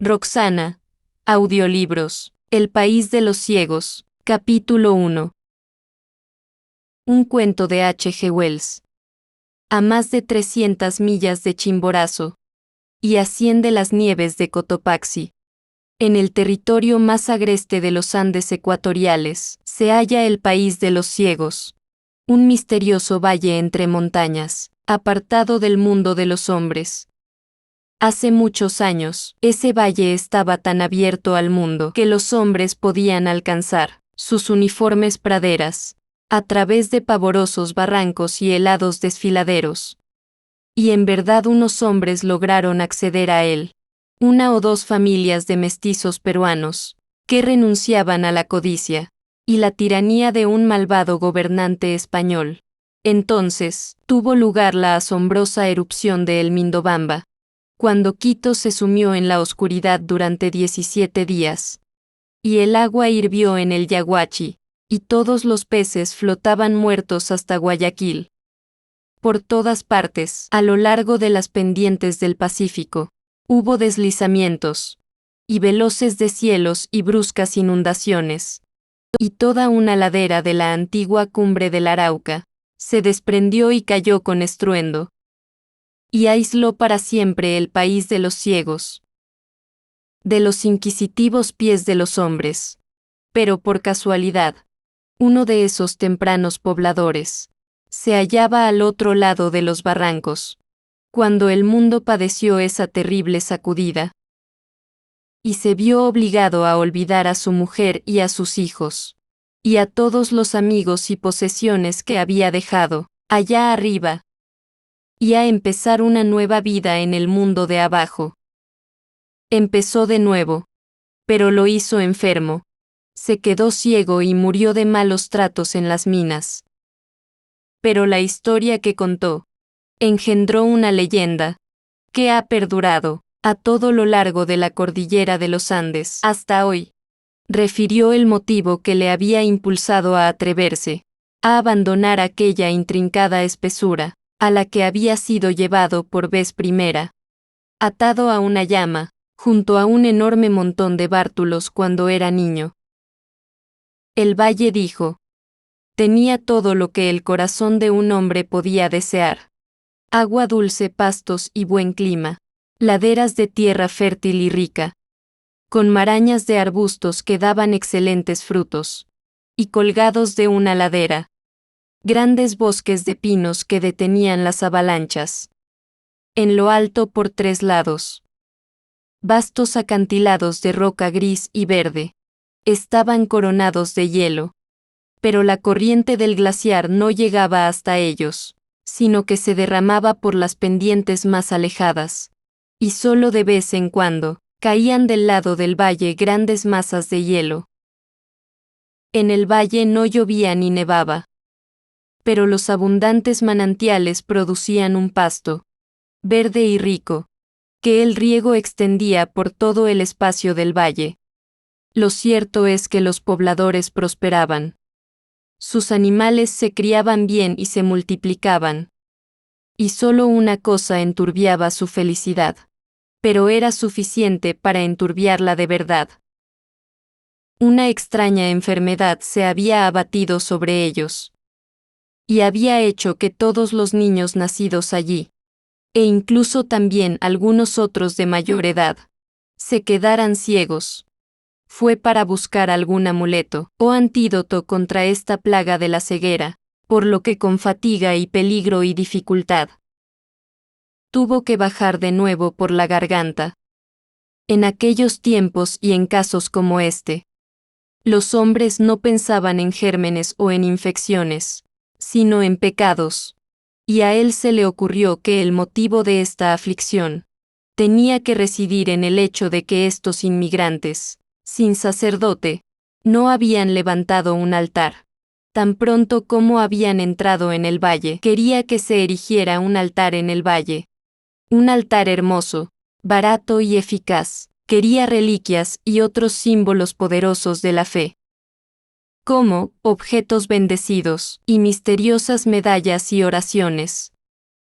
Roxana. Audiolibros. El país de los ciegos. Capítulo 1. Un cuento de H. G. Wells. A más de 300 millas de Chimborazo. Y a 100 de las nieves de Cotopaxi. En el territorio más agreste de los Andes ecuatoriales, se halla el país de los ciegos. Un misterioso valle entre montañas, apartado del mundo de los hombres. Hace muchos años, ese valle estaba tan abierto al mundo que los hombres podían alcanzar sus uniformes praderas, a través de pavorosos barrancos y helados desfiladeros. Y en verdad unos hombres lograron acceder a él, una o dos familias de mestizos peruanos, que renunciaban a la codicia y la tiranía de un malvado gobernante español. Entonces, tuvo lugar la asombrosa erupción de El Mindobamba, cuando Quito se sumió en la oscuridad durante 17 días. Y el agua hirvió en el Yaguachi, y todos los peces flotaban muertos hasta Guayaquil. Por todas partes, a lo largo de las pendientes del Pacífico, hubo deslizamientos, y veloces deshielos y bruscas inundaciones. Y toda una ladera de la antigua cumbre del Arauca se desprendió y cayó con estruendo, y aisló para siempre el país de los ciegos, de los inquisitivos pies de los hombres. Pero por casualidad, uno de esos tempranos pobladores se hallaba al otro lado de los barrancos, cuando el mundo padeció esa terrible sacudida, y se vio obligado a olvidar a su mujer y a sus hijos, y a todos los amigos y posesiones que había dejado allá arriba, y a empezar una nueva vida en el mundo de abajo. Empezó de nuevo, pero lo hizo enfermo. Se quedó ciego y murió de malos tratos en las minas. Pero la historia que contó engendró una leyenda que ha perdurado a todo lo largo de la cordillera de los Andes hasta hoy. Refirió el motivo que le había impulsado a atreverse a abandonar aquella intrincada espesura a la que había sido llevado por vez primera, atado a una llama, junto a un enorme montón de bártulos cuando era niño. El valle, dijo, tenía todo lo que el corazón de un hombre podía desear: agua dulce, pastos y buen clima, laderas de tierra fértil y rica, con marañas de arbustos que daban excelentes frutos, y colgados de una ladera, grandes bosques de pinos que detenían las avalanchas. En lo alto por 3 lados, vastos acantilados de roca gris y verde, estaban coronados de hielo, pero la corriente del glaciar no llegaba hasta ellos, sino que se derramaba por las pendientes más alejadas, y solo de vez en cuando caían del lado del valle grandes masas de hielo. En el valle no llovía ni nevaba, pero los abundantes manantiales producían un pasto, verde y rico, que el riego extendía por todo el espacio del valle. Lo cierto es que los pobladores prosperaban. Sus animales se criaban bien y se multiplicaban. Y solo una cosa enturbiaba su felicidad, pero era suficiente para enturbiarla de verdad. Una extraña enfermedad se había abatido sobre ellos, y había hecho que todos los niños nacidos allí, e incluso también algunos otros de mayor edad, se quedaran ciegos. Fue para buscar algún amuleto o antídoto contra esta plaga de la ceguera, por lo que con fatiga y peligro y dificultad tuvo que bajar de nuevo por la garganta. En aquellos tiempos y en casos como este, los hombres no pensaban en gérmenes o en infecciones, sino en pecados, y a él se le ocurrió que el motivo de esta aflicción tenía que residir en el hecho de que estos inmigrantes, sin sacerdote, no habían levantado un altar. Tan pronto como habían entrado en el valle, quería que se erigiera un altar en el valle. Un altar hermoso, barato y eficaz. Quería reliquias y otros símbolos poderosos de la fe, como objetos bendecidos y misteriosas medallas y oraciones.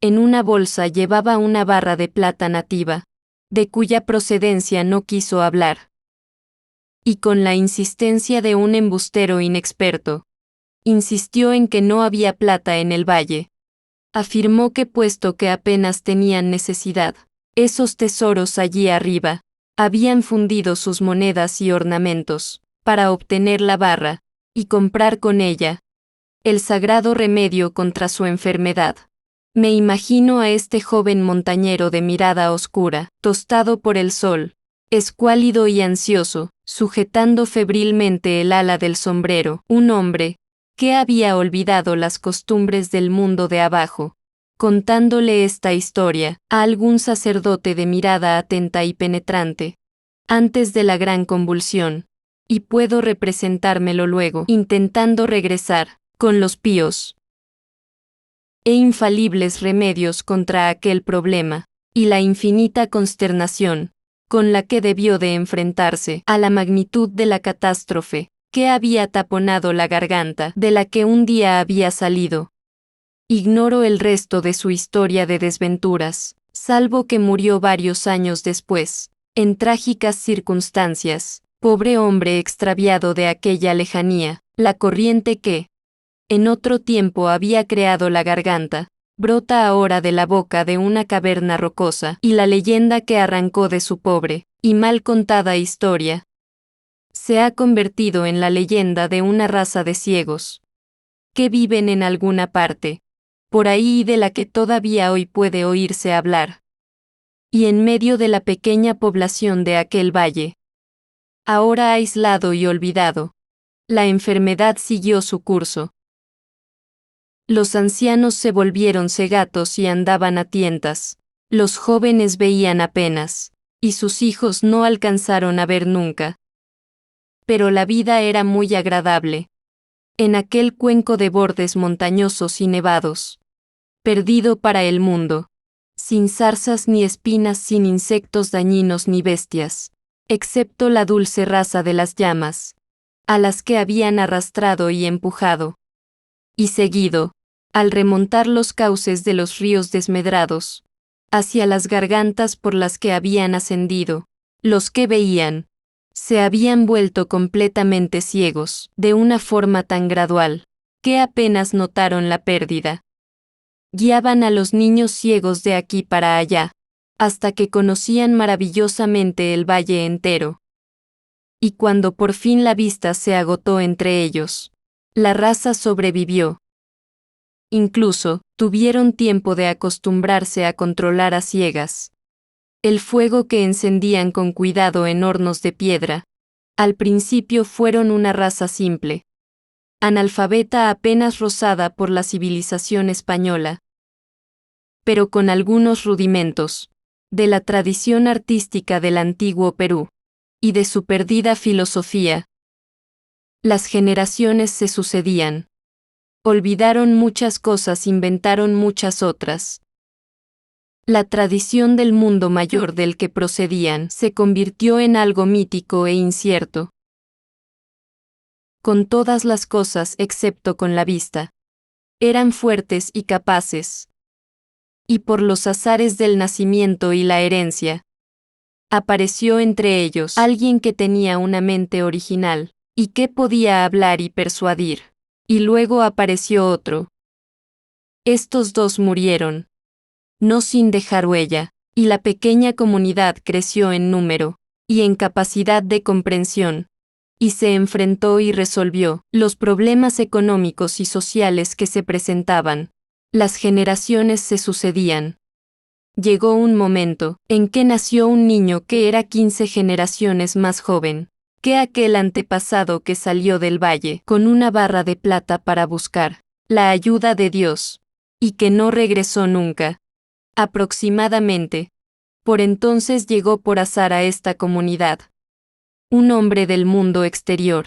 En una bolsa llevaba una barra de plata nativa, de cuya procedencia no quiso hablar. Y con la insistencia de un embustero inexperto, insistió en que no había plata en el valle. Afirmó que puesto que apenas tenían necesidad, esos tesoros allí arriba, habían fundido sus monedas y ornamentos, para obtener la barra, y comprar con ella el sagrado remedio contra su enfermedad. Me imagino a este joven montañero de mirada oscura, tostado por el sol, escuálido y ansioso, sujetando febrilmente el ala del sombrero, un hombre que había olvidado las costumbres del mundo de abajo, contándole esta historia a algún sacerdote de mirada atenta y penetrante, antes de la gran convulsión, y puedo representármelo luego, intentando regresar, con los píos e infalibles remedios contra aquel problema, y la infinita consternación con la que debió de enfrentarse a la magnitud de la catástrofe que había taponado la garganta de la que un día había salido. Ignoro el resto de su historia de desventuras, salvo que murió varios años después, en trágicas circunstancias, pobre hombre extraviado de aquella lejanía, la corriente que, en otro tiempo había creado la garganta, brota ahora de la boca de una caverna rocosa, y la leyenda que arrancó de su pobre y mal contada historia se ha convertido en la leyenda de una raza de ciegos que viven en alguna parte, por ahí y de la que todavía hoy puede oírse hablar. Y en medio de la pequeña población de aquel valle, ahora aislado y olvidado, la enfermedad siguió su curso. Los ancianos se volvieron cegatos y andaban a tientas, los jóvenes veían apenas, y sus hijos no alcanzaron a ver nunca. Pero la vida era muy agradable. En aquel cuenco de bordes montañosos y nevados, perdido para el mundo, sin zarzas ni espinas, sin insectos dañinos ni bestias, excepto la dulce raza de las llamas, a las que habían arrastrado y empujado. Y seguido, al remontar los cauces de los ríos desmedrados, hacia las gargantas por las que habían ascendido, los que veían, se habían vuelto completamente ciegos, de una forma tan gradual, que apenas notaron la pérdida. Guiaban a los niños ciegos de aquí para allá, hasta que conocían maravillosamente el valle entero. Y cuando por fin la vista se agotó entre ellos, la raza sobrevivió. Incluso, tuvieron tiempo de acostumbrarse a controlar a ciegas el fuego que encendían con cuidado en hornos de piedra. Al principio fueron una raza simple, analfabeta apenas rozada por la civilización española, pero con algunos rudimentos de la tradición artística del antiguo Perú y de su perdida filosofía. Las generaciones se sucedían. Olvidaron muchas cosas, inventaron muchas otras. La tradición del mundo mayor del que procedían se convirtió en algo mítico e incierto. Con todas las cosas excepto con la vista, eran fuertes y capaces. Y por los azares del nacimiento y la herencia, apareció entre ellos alguien que tenía una mente original, y que podía hablar y persuadir. Y luego apareció otro. Estos dos murieron, no sin dejar huella, y la pequeña comunidad creció en número y en capacidad de comprensión, y se enfrentó y resolvió los problemas económicos y sociales que se presentaban. Las generaciones se sucedían. Llegó un momento en que nació un niño que era 15 generaciones más joven que aquel antepasado que salió del valle con una barra de plata para buscar la ayuda de Dios, y que no regresó nunca. Aproximadamente, por entonces llegó por azar a esta comunidad un hombre del mundo exterior.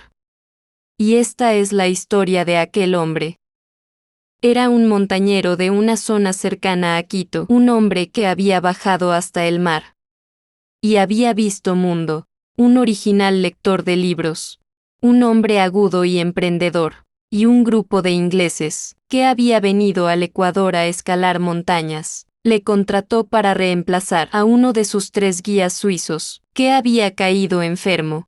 Y esta es la historia de aquel hombre. Era un montañero de una zona cercana a Quito, un hombre que había bajado hasta el mar y había visto mundo, un original lector de libros, un hombre agudo y emprendedor, y un grupo de ingleses que había venido al Ecuador a escalar montañas le contrató para reemplazar a uno de sus 3 guías suizos, que había caído enfermo.